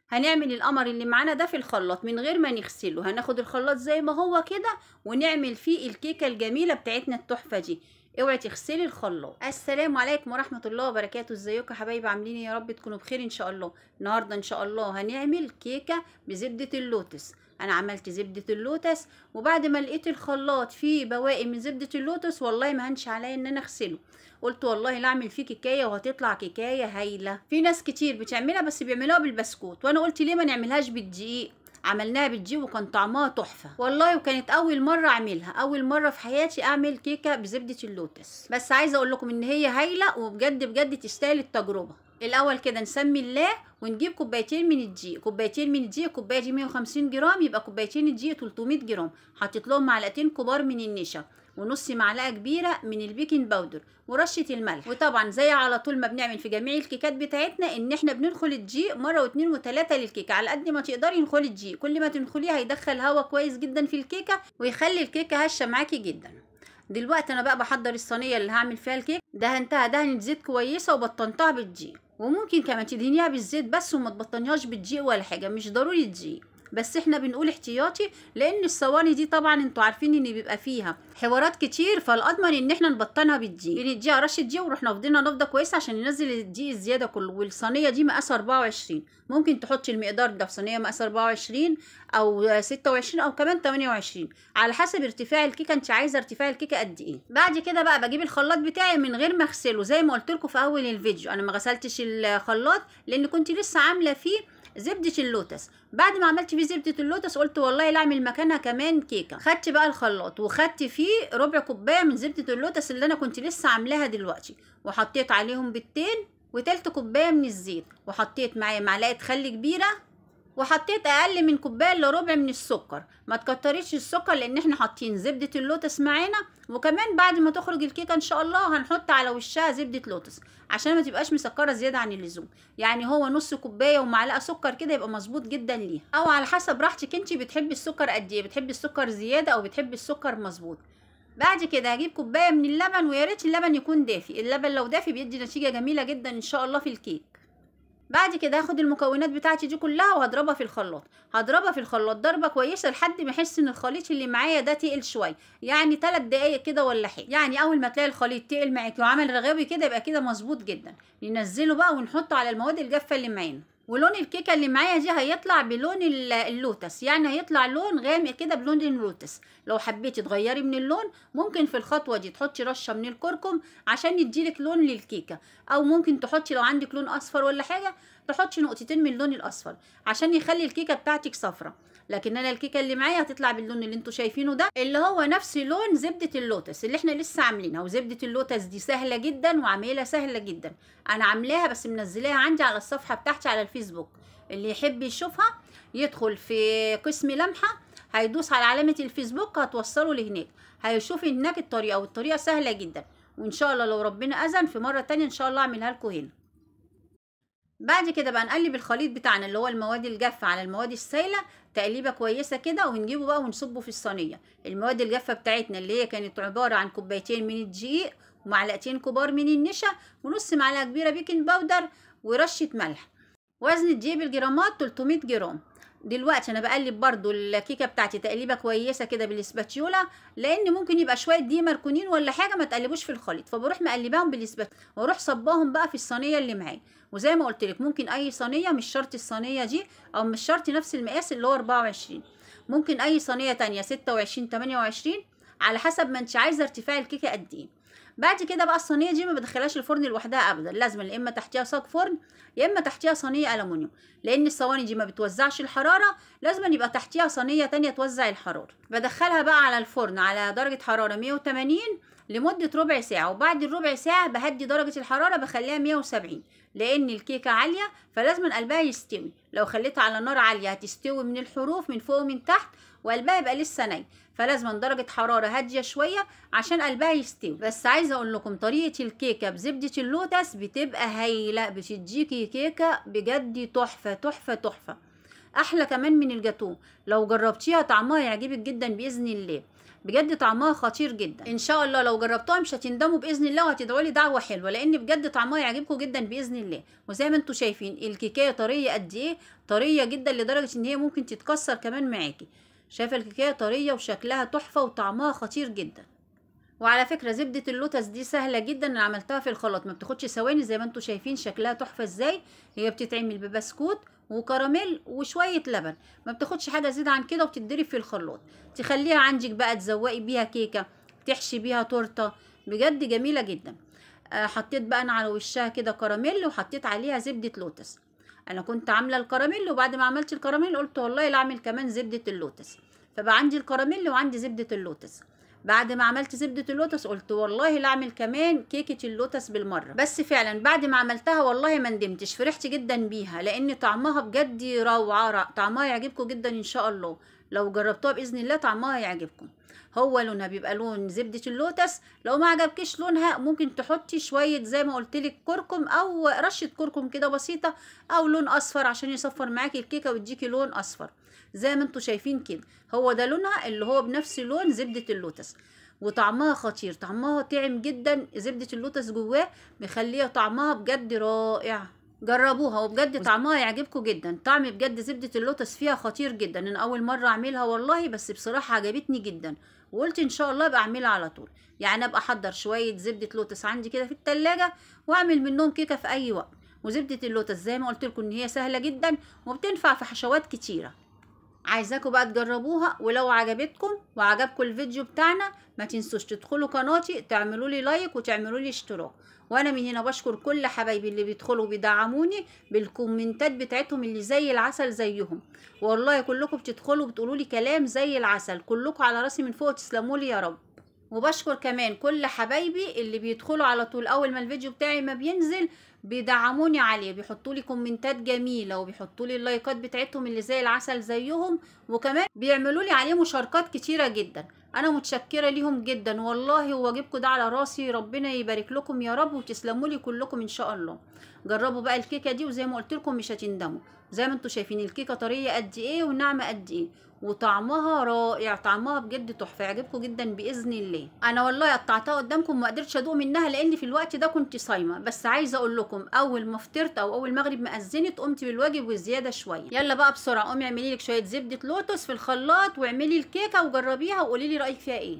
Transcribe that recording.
هنعمل القمر اللي معانا ده في الخلاط من غير ما نغسله. هناخد الخلاط زي ما هو كده ونعمل فيه الكيكه الجميله بتاعتنا التحفه دي. اوعي تغسلي الخلاط. السلام عليكم ورحمه الله وبركاته. ازيكم يا حبايبي؟ عاملين ايه؟ يا رب تكونوا بخير ان شاء الله. النهارده ان شاء الله هنعمل كيكه بزبده اللوتس. انا عملت زبده اللوتس، وبعد ما لقيت الخلاط فيه بواقي من زبده اللوتس والله ما هنش عليا ان انا اغسله. قلت والله لا اعمل فيه كيكايه وهتطلع كيكايه هايله. في ناس كتير بتعملها بس بيعملوها بالبسكوت، وانا قلت ليه ما نعملهاش بالدقيق. عملناها بالدقيق وكان طعمها تحفه والله، وكانت اول مره اعملها، اول مره في حياتي اعمل كيكه بزبده اللوتس. بس عايزه اقول لكم ان هي هايله وبجد بجد تستاهل التجربه. الاول كده نسمي الله ونجيب كوبايتين من الدقيق. كوبايتين من الدقيق، كوبايه دي 150 جرام، يبقى كوبايتين الدقيق 300 جرام. حطيت لهم معلقتين كبار من النشا ونص معلقه كبيره من البيكنج باودر ورشه الملح. وطبعا زي على طول ما بنعمل في جميع الكيكات بتاعتنا ان احنا بننخل الدقيق مره واثنين وثلاثه للكيكه. على قد ما تقدري انخلي الدقيق، كل ما تنخليه هيدخل هواء كويس جدا في الكيكه ويخلي الكيكه هشه معاكي جدا. دلوقتي انا بقى بحضر الصينيه اللي هعمل فيها الكيك. دهنتها دهنه زيت كويسه وبطنتها بالدقيق، وممكن كمان تدهنيها بالزيت بس وما تبطنيهاش بالدقيق ولا حاجه، مش ضروري الدقيق، بس احنا بنقول احتياطي لان الصواني دي طبعا انتوا عارفين ان بيبقى فيها حوارات كتير، فالاضمن ان احنا نبطنها بالدقيق. نديها رشه دقيق ورحنا واخدينها نفضه كويسه عشان ننزل الدقيق الزياده كله. والصينيه دي مقاس 24، ممكن تحطي المقدار ده في صينيه مقاس 24 او 26 او كمان 28 على حسب ارتفاع الكيكه. انت عايزه ارتفاع الكيكه قد ايه. بعد كده بقى بجيب الخلاط بتاعي من غير ما اغسله زي ما قلت لكم في اول الفيديو. انا ما غسلتش الخلاط لان كنت لسه عامله فيه زبده اللوتس. بعد ما عملت فيه زبده اللوتس قلت والله لا اعمل مكانها كمان كيكه. خدت بقى الخلاط وخدت فيه ربع كوبايه من زبده اللوتس اللي انا كنت لسه عاملاها دلوقتي، وحطيت عليهم بيضتين وتلت كوبايه من الزيت، وحطيت معايا معلقه خل كبيره، وحطيت اقل من كوبايه الا ربع من السكر. ما تكتريش السكر لان احنا حاطين زبده اللوتس معانا، وكمان بعد ما تخرج الكيكه ان شاء الله هنحط على وشها زبده لوتس عشان ما تبقاش مسكره زياده عن اللزوم. يعني هو نص كوبايه ومعلقه سكر كده يبقى مظبوط جدا ليها، او على حسب راحتك انت بتحبي السكر قد ايه، بتحبي السكر زياده او بتحبي السكر مظبوط. بعد كده هجيب كوبايه من اللبن، ويا ريت اللبن يكون دافي. اللبن لو دافي بيدي نتيجه جميله جدا ان شاء الله في الكيك. بعد كده هاخد المكونات بتاعتي دي كلها وهضربها في الخلاط. هضربها في الخلاط ضربه كويسه لحد ما احس ان الخليط اللي معايا ده تقل شويه، يعني 3 دقايق كده ولا حاجه. يعني اول ما تلاقي الخليط تقل معاكي وعمل رغاوي كده يبقى كده مظبوط جدا. ننزله بقى ونحطه على المواد الجافه اللي معانا. ولون الكيكه اللي معايا دي هيطلع بلون اللوتس، يعني هيطلع لون غامق كده بلون اللوتس. لو حبيتي تغيري من اللون ممكن في الخطوه دي تحطي رشه من الكركم عشان يديلك لون للكيكه، او ممكن تحطي لو عندك لون اصفر ولا حاجه تحطي نقطتين من اللون الاصفر عشان يخلي الكيكه بتاعتك صفرة. لكن انا الكيكه اللي معايا هتطلع باللون اللي انتوا شايفينه ده، اللي هو نفس لون زبده اللوتس اللي احنا لسه عاملينها. وزبده اللوتس دي سهله جدا وعميله سهله جدا. انا عاملاها بس منزلاها عندي على الصفحه بتاعتي على الفيسبوك، اللي يحب يشوفها يدخل في قسم لمحه، هيدوس على علامه الفيسبوك هتوصله لهناك، هيشوف هناك الطريقه، والطريقه سهله جدا. وان شاء الله لو ربنا اذن في مره تانية ان شاء الله اعملها لكم هنا. بعد كده بقى نقلب الخليط بتاعنا اللي هو المواد الجافه على المواد السائله تقليبه كويسه كده، ونجيبه بقى ونصبه في الصينيه. المواد الجافه بتاعتنا اللي هي كانت عباره عن كوبايتين من الدقيق ومعلقتين كبار من النشا ونص معلقه كبيره بيكنج باودر ورشه ملح. وزن الدقيق بالجرامات 300 جرام. دلوقتي انا بقلب برضو الكيكه بتاعتي تقليبه كويسه كده بالاسباتيولا، لان ممكن يبقى شويه دقيق مركونين ولا حاجه ما تقلبوش في الخليط، فبروح مقلباهم بالاسباتيولا واروح صباهم بقى في الصينيه اللي معايا. وزي ما قلت لك ممكن اي صينيه، مش شرط الصينيه دي او مش شرط نفس المقاس اللي هو 24، ممكن اي صينيه تانية 26 28 على حسب ما انت عايزه ارتفاع الكيكه قد ايه. بعد كده بقى الصينيه دي ما بدخلهاش الفرن لوحدها ابدا، لازم يا اما تحتيها صاج فرن يا اما تحتيها صينيه الومنيوم، لان الصواني دي ما بتوزعش الحراره، لازم يبقى تحتيها صينيه تانية توزع الحراره. بدخلها بقى على الفرن على درجه حراره 180 لمده ربع ساعه، وبعد الربع ساعه بهدي درجه الحراره بخليها 170 لان الكيكه عاليه فلازم قلبها يستوي. لو خليتها على نار عاليه هتستوي من الحروف من فوق ومن تحت وقلبها يبقى لسه ني، فلازم درجه حراره هاديه شويه عشان قلبها يستوي. بس عايزه اقول لكم طريقه الكيكه بزبده اللوتس بتبقى هايله، بتديكي كيكه بجد تحفه تحفه تحفه، احلى كمان من الجاتوه. لو جربتيها طعمها يعجبك جدا باذن الله. بجد طعمها خطير جدا. ان شاء الله لو جربتوها مش هتندموا باذن الله، وهتدعوا لي دعوه حلوه، لان بجد طعمها يعجبكم جدا باذن الله. وزي ما انتم شايفين الكيكايه طريه قد ايه، طريه جدا لدرجه ان هي ممكن تتكسر كمان معاكي. شايفه الكيكايه طريه وشكلها تحفه وطعمها خطير جدا. وعلى فكره زبده اللوتس دي سهله جدا، انا عملتها في الخلاط ما بتاخدش ثواني. زي ما انتم شايفين شكلها تحفه ازاي. هي بتتعمل ببسكوت وكراميل وشويه لبن، ما بتاخدش حاجه زياده عن كده، وبتتضرب في الخلاط. تخليها عندك بقى تزوقي بيها كيكه، تحشي بيها تورته، بجد جميله جدا. حطيت بقى انا على وشها كده كراميل، وحطيت عليها زبده لوتس. انا كنت عامله الكراميل، وبعد ما عملت الكراميل قلت والله لا اعمل كمان زبده اللوتس، فبقى عندي الكراميل وعندي زبده اللوتس. بعد ما عملت زبدة اللوتس قلت والله لا اعمل كمان كيكة اللوتس بالمرة. بس فعلا بعد ما عملتها والله ما ندمتش، فرحت جدا بيها، لان طعمها بجد روعة. طعمها يعجبكم جدا ان شاء الله، لو جربتوها باذن الله طعمها يعجبكم. هو لونها بيبقى لون زبدة اللوتس. لو ما عجبكيش لونها ممكن تحطي شوية زي ما قلت لك كركم، او رشة كركم كده بسيطة، او لون اصفر عشان يصفر معاكي الكيكة ويديكي لون اصفر زي ما انتوا شايفين كده. هو ده لونها اللي هو بنفس لون زبدة اللوتس، وطعمها خطير، طعمها طعم جدا. زبدة اللوتس جواه مخليه طعمها بجد رائع. جربوها وبجد طعمها يعجبكم جدا. طعم بجد زبدة اللوتس فيها خطير جدا. انا اول مرة اعملها والله، بس بصراحة عجبتني جدا، وقلت ان شاء الله ابقى اعملها على طول. يعني ابقى احضر شوية زبدة لوتس عندي كده في التلاجة، واعمل منهم كيكة في اي وقت. وزبدة اللوتس زي ما قلت لكم ان هي سهلة جدا، وبتنفع في حشوات كتيرة. عايزاكم بقى تجربوها، ولو عجبتكم وعجبكم الفيديو بتاعنا ما تنسوش تدخلوا قناتي، تعملوا لي لايك وتعملوا لي اشتراك. وانا من هنا بشكر كل حبايبي اللي بيدخلوا بيدعموني بالكومنتات بتاعتهم اللي زي العسل زيهم. والله كلكم بتدخلوا بتقولوا لي كلام زي العسل، كلكم على راسي من فوق، تسلموا لي يا رب. وبشكر كمان كل حبايبي اللي بيدخلوا على طول اول ما الفيديو بتاعي ما بينزل بيدعموني عليه، بيحطوا لي كومنتات جميله، وبيحطوا لي اللايكات بتاعتهم اللي زي العسل زيهم، وكمان بيعملوا لي عليه مشاركات كتيره جدا. انا متشكره ليهم جدا والله، وواجبكم ده على راسي. ربنا يبارك لكم يا رب، وتسلموا لي كلكم ان شاء الله. جربوا بقى الكيكه دي، وزي ما قلت لكم مش هتندموا. زي ما انتم شايفين الكيكه طريه قد ايه وناعمه قد ايه، وطعمها رائع. طعمها بجد تحفه، يعجبكم جدا باذن الله. انا والله قطعتها قدامكم ما قدرتش ادوق منها، لان في الوقت ده كنت صايمه. بس عايزه اقول لكم اول ما فطرت او اول مغرب ما اذنت قمت بالواجب وزياده شويه. يلا بقى بسرعه قومي اعملي لك شويه زبده لوتس في الخلاط، واعملي الكيكه وجربيها وقولي لي رايك فيها ايه.